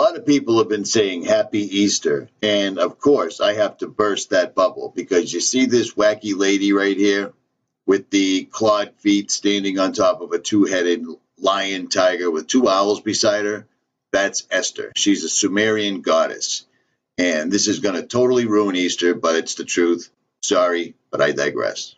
lot of people have been saying Happy Easter, and of course I have to burst that bubble because you see this wacky lady right here with the clawed feet standing on top of a two-headed lion tiger with two owls beside her? That's Esther. She's a Sumerian goddess. And this is going to totally ruin Easter, but it's the truth. Sorry, but I digress.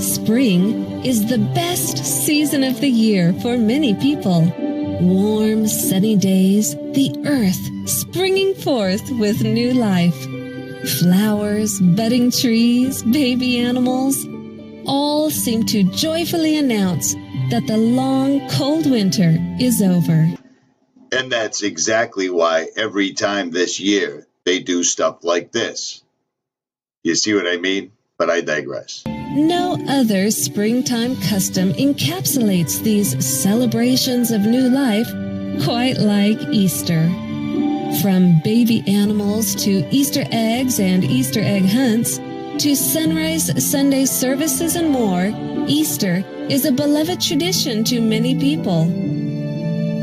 Spring is the best season of the year for many people. Warm, sunny days, the earth springing forth with new life. Flowers, budding trees, baby animals, all seem to joyfully announce that the long, cold winter is over. And that's exactly why every time this year they do stuff like this. You see what I mean? But I digress. No other springtime custom encapsulates these celebrations of new life quite like Easter. From baby animals to Easter eggs and Easter egg hunts, to sunrise Sunday services and more, Easter is a beloved tradition to many people.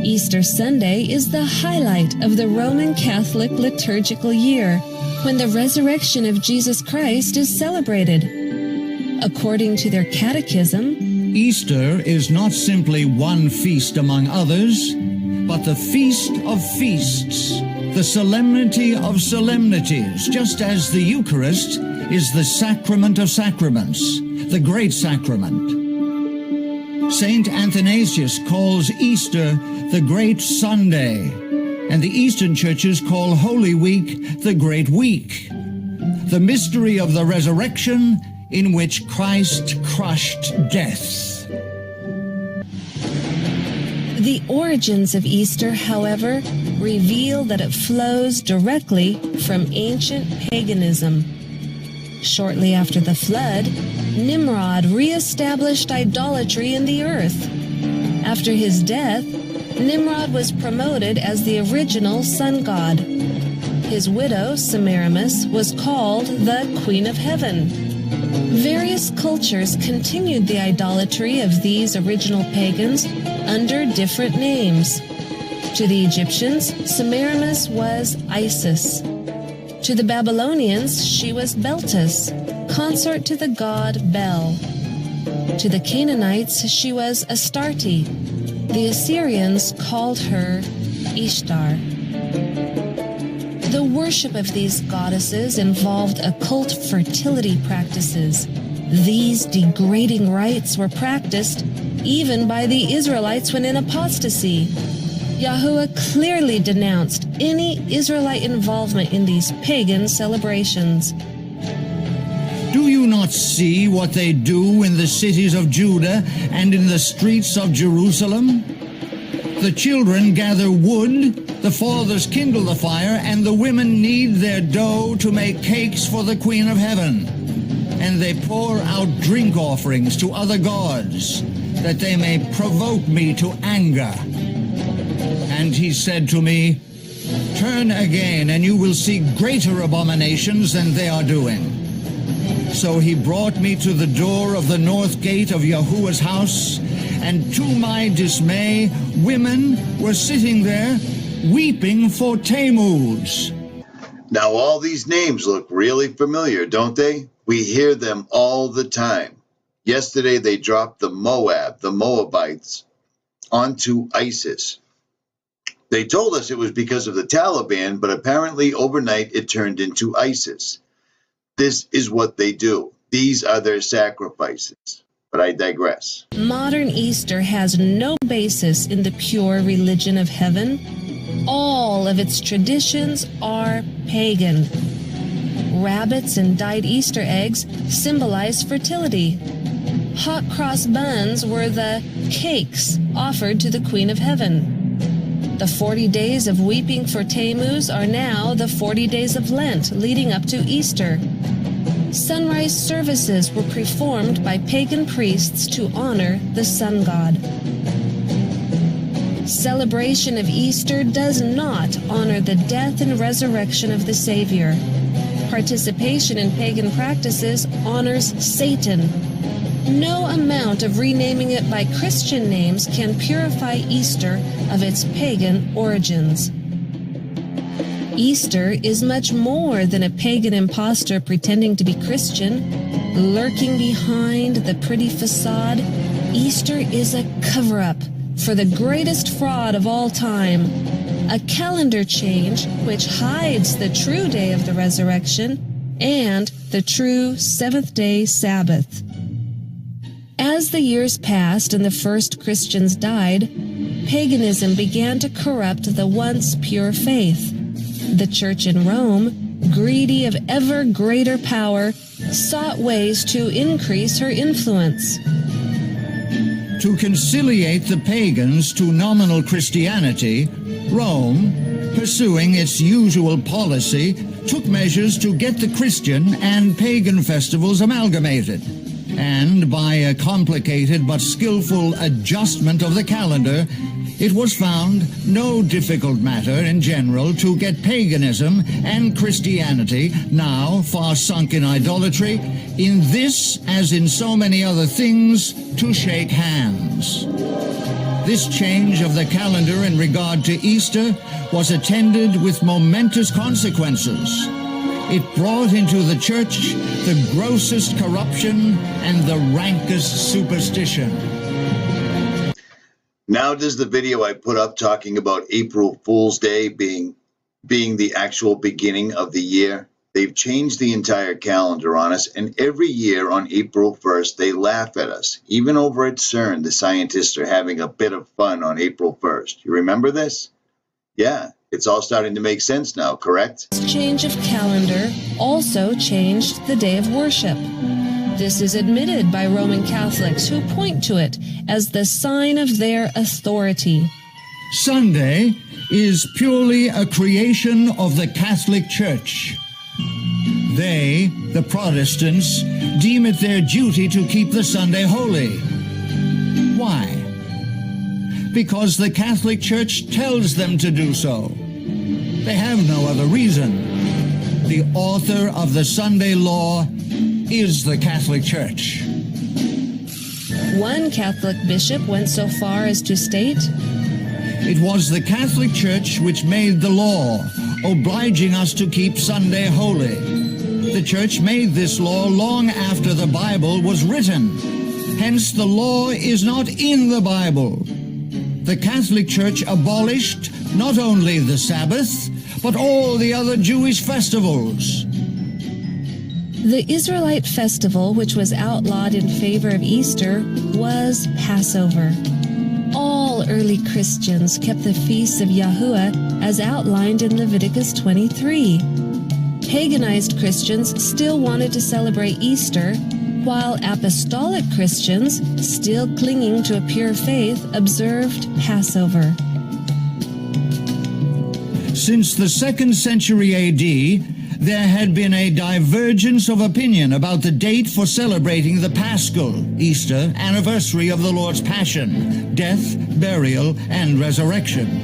Easter Sunday is the highlight of the Roman Catholic liturgical year, when the resurrection of Jesus Christ is celebrated. According to their catechism, Easter is not simply one feast among others, but the feast of feasts, the solemnity of solemnities, just as the Eucharist is the sacrament of sacraments, the great sacrament. Saint Athanasius calls Easter the Great Sunday, and the Eastern churches call Holy Week the Great Week, the mystery of the resurrection in which Christ crushed death. The origins of Easter, however, reveal that it flows directly from ancient paganism. Shortly after the flood, Nimrod re-established idolatry in the earth. After his death, Nimrod was promoted as the original sun god. His widow, Semiramis, was called the Queen of Heaven. Various cultures continued the idolatry of these original pagans under different names. To the Egyptians, Semiramis was Isis. To the Babylonians, she was Beltis, consort to the god Bel. To the Canaanites, she was Astarte. The Assyrians called her Ishtar. The worship of these goddesses involved occult fertility practices. These degrading rites were practiced even by the Israelites when in apostasy. Yahuwah clearly denounced any Israelite involvement in these pagan celebrations. Do you not see what they do in the cities of Judah and in the streets of Jerusalem? The children gather wood, the fathers kindle the fire, and the women knead their dough to make cakes for the Queen of Heaven. And they pour out drink offerings to other gods, that they may provoke me to anger. And he said to me, Turn again, and you will see greater abominations than they are doing. So he brought me to the door of the north gate of Yahuwah's house, and to my dismay, women were sitting there weeping for Tammuz. Now all these names look really familiar, don't they? We hear them all the time. Yesterday they dropped the Moabites, onto ISIS. They told us it was because of the Taliban, but apparently overnight it turned into ISIS. This is what they do. These are their sacrifices. But I digress. Modern Easter has no basis in the pure religion of heaven. All of its traditions are pagan. Rabbits and dyed Easter eggs symbolize fertility. Hot cross buns were the cakes offered to the Queen of Heaven. The 40 days of weeping for Tammuz are now the 40 days of Lent leading up to Easter. Sunrise services were performed by pagan priests to honor the sun god. Celebration of Easter does not honor the death and resurrection of the Savior. Participation in pagan practices honors Satan. No amount of renaming it by Christian names can purify Easter of its pagan origins. Easter is much more than a pagan impostor pretending to be Christian, lurking behind the pretty facade. Easter is a cover-up for the greatest fraud of all time, a calendar change which hides the true day of the resurrection and the true seventh-day Sabbath. As the years passed and the first Christians died, paganism began to corrupt the once pure faith. The Church in Rome, greedy of ever greater power, sought ways to increase her influence. To conciliate the pagans to nominal Christianity, Rome, pursuing its usual policy, took measures to get the Christian and pagan festivals amalgamated. And by a complicated but skillful adjustment of the calendar, it was found no difficult matter in general to get paganism and Christianity, now far sunk in idolatry, in this as in so many other things, to shake hands. This change of the calendar in regard to Easter was attended with momentous consequences. It brought into the church the grossest corruption and the rankest superstition. Now does the video I put up talking about April Fool's Day being the actual beginning of the year? They've changed the entire calendar on us, and every year on April 1st, they laugh at us. Even over at CERN, the scientists are having a bit of fun on April 1st. You remember this? Yeah, it's all starting to make sense now, correct? This change of calendar also changed the day of worship. This is admitted by Roman Catholics who point to it as the sign of their authority. Sunday is purely a creation of the Catholic Church. They, the Protestants, deem it their duty to keep the Sunday holy. Why? Because the Catholic Church tells them to do so. They have no other reason. The author of the Sunday law is the Catholic Church. One Catholic bishop went so far as to state, "It was the Catholic Church which made the law, obliging us to keep Sunday holy. The Church made this law long after the Bible was written. Hence the law is not in the Bible. The Catholic Church abolished not only the Sabbath, but all the other Jewish festivals." The Israelite festival, which was outlawed in favor of Easter, was Passover. All early Christians kept the feasts of Yahuwah as outlined in Leviticus 23. Paganized Christians still wanted to celebrate Easter, while apostolic Christians, still clinging to a pure faith, observed Passover. Since the 2nd century A.D., there had been a divergence of opinion about the date for celebrating the Paschal, Easter, anniversary of the Lord's Passion, death, burial, and resurrection.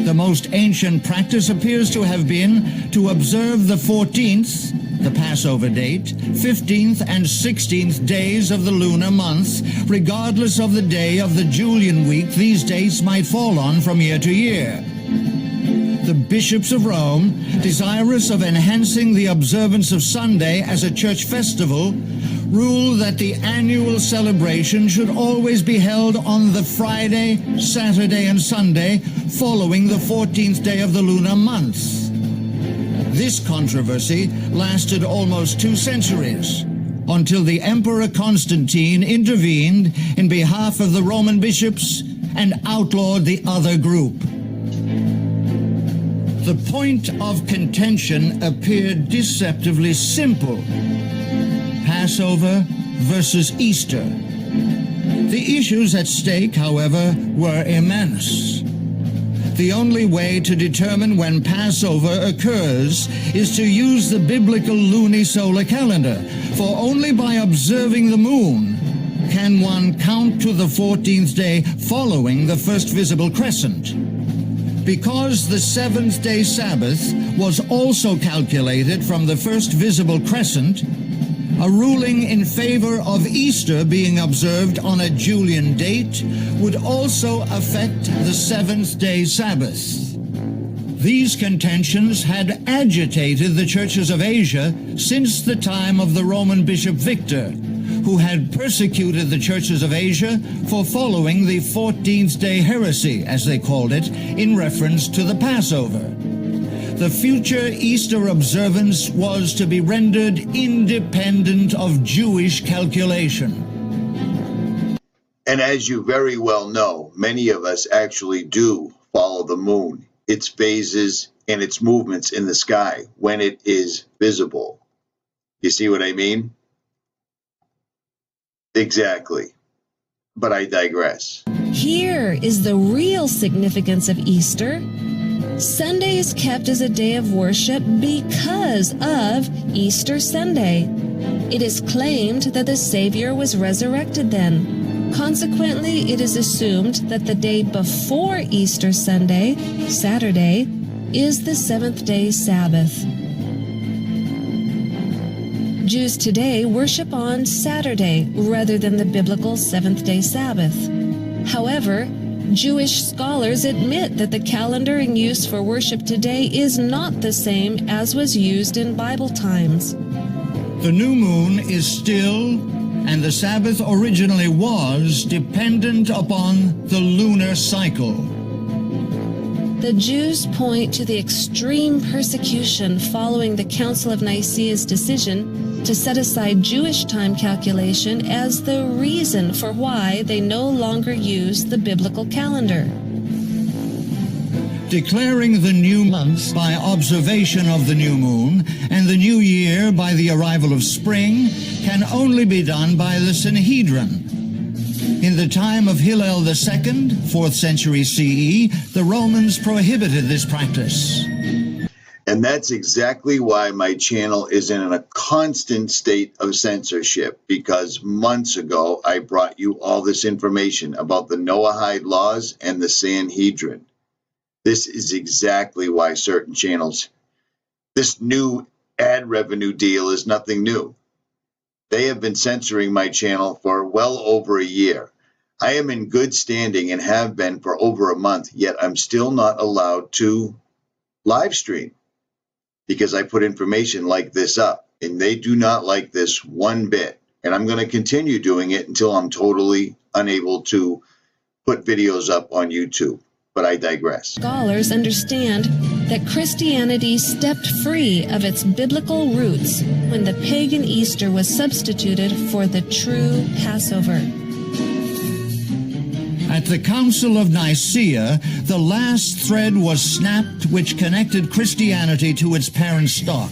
The most ancient practice appears to have been to observe the 14th, the Passover date, 15th and 16th days of the lunar month, regardless of the day of the Julian week these dates might fall on from year to year. The bishops of Rome, desirous of enhancing the observance of Sunday as a church festival, ruled that the annual celebration should always be held on the Friday, Saturday, and Sunday following the 14th day of the lunar month. This controversy lasted almost 2 centuries, until the Emperor Constantine intervened in behalf of the Roman bishops and outlawed the other group. The point of contention appeared deceptively simple: Passover versus Easter. The issues at stake, however, were immense. The only way to determine when Passover occurs is to use the biblical lunisolar calendar, for only by observing the moon can one count to the 14th day following the first visible crescent. Because the seventh-day Sabbath was also calculated from the first visible crescent, a ruling in favor of Easter being observed on a Julian date would also affect the seventh-day Sabbath. These contentions had agitated the churches of Asia since the time of the Roman Bishop Victor, who had persecuted the churches of Asia for following the 14th-day heresy, as they called it, in reference to the Passover. The future Easter observance was to be rendered independent of Jewish calculation. And as you very well know, many of us actually do follow the moon, its phases, and its movements in the sky when it is visible. You see what I mean? Exactly. But I digress. Here is the real significance of Easter. Sunday is kept as a day of worship because of Easter Sunday. It is claimed that the Savior was resurrected then. Consequently, it is assumed that the day before Easter Sunday, Saturday, is the seventh-day Sabbath. Jews today worship on Saturday rather than the biblical seventh-day Sabbath. However, Jewish scholars admit that the calendar in use for worship today is not the same as was used in Bible times. The new moon is still, and the Sabbath originally was, dependent upon the lunar cycle. The Jews point to the extreme persecution following the Council of Nicaea's decision to set aside Jewish time calculation as the reason for why they no longer use the biblical calendar. Declaring the new month by observation of the new moon and the new year by the arrival of spring can only be done by the Sanhedrin. In the time of Hillel II, 4th century CE, the Romans prohibited this practice. And that's exactly why my channel is in a constant state of censorship, because months ago I brought you all this information about the Noahide laws and the Sanhedrin. This is exactly why certain channels, this new ad revenue deal is nothing new. They have been censoring my channel for well over a year. I am in good standing and have been for over a month, yet I'm still not allowed to live stream, because I put information like this up, and they do not like this one bit. And I'm going to continue doing it until I'm totally unable to put videos up on YouTube. But I digress. Scholars understand that Christianity stepped free of its biblical roots when the pagan Easter was substituted for the true Passover. At the Council of Nicaea, the last thread was snapped which connected Christianity to its parent stock.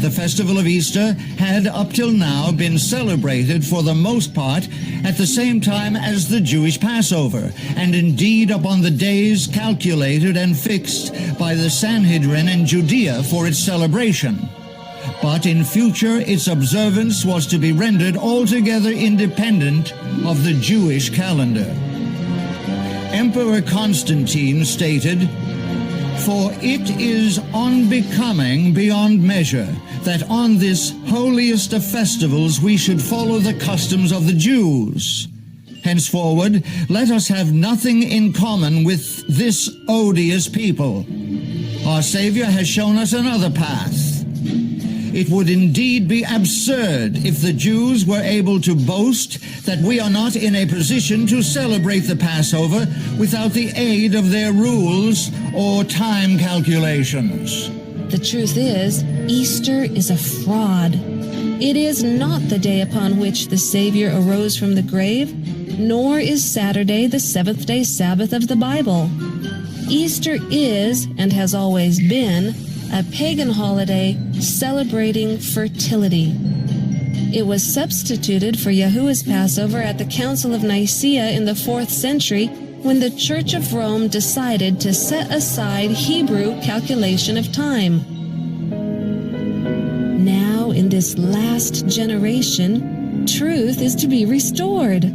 The festival of Easter had up till now been celebrated for the most part at the same time as the Jewish Passover, and indeed upon the days calculated and fixed by the Sanhedrin in Judea for its celebration. But in future its observance was to be rendered altogether independent of the Jewish calendar. Emperor Constantine stated, "For it is unbecoming beyond measure that on this holiest of festivals we should follow the customs of the Jews. Henceforward, let us have nothing in common with this odious people. Our Savior has shown us another path. It would indeed be absurd if the Jews were able to boast that we are not in a position to celebrate the Passover without the aid of their rules or time calculations." The truth is, Easter is a fraud. It is not the day upon which the Savior arose from the grave, nor is Saturday the seventh-day Sabbath of the Bible. Easter is, and has always been, a pagan holiday celebrating fertility. It was substituted for Yahuwah's Passover at the Council of Nicaea in the 4th century, when the Church of Rome decided to set aside Hebrew calculation of time. Now, in this last generation, truth is to be restored.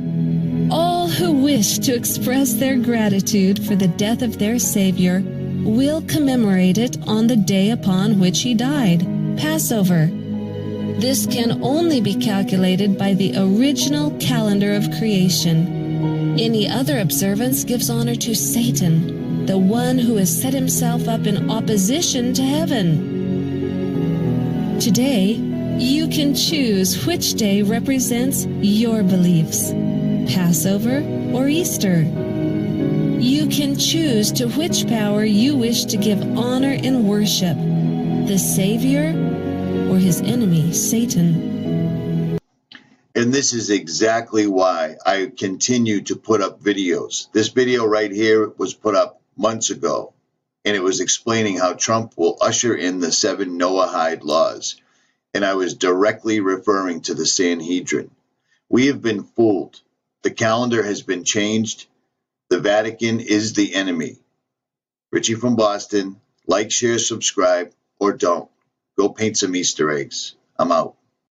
All who wish to express their gratitude for the death of their Savior will commemorate it on the day upon which he died, Passover. This can only be calculated by the original calendar of creation. Any other observance gives honor to Satan, the one who has set himself up in opposition to heaven. Today, you can choose which day represents your beliefs, Passover or Easter. You can choose to which power you wish to give honor and worship, the Savior or his enemy, Satan. And this is exactly why I continue to put up videos. This video right here was put up months ago, and it was explaining how Trump will usher in the 7 Noahide laws. And I was directly referring to the Sanhedrin. We have been fooled. The calendar has been changed. The Vatican is the enemy. Richie from Boston. Like, share, subscribe, or don't. Go paint some Easter eggs. I'm out.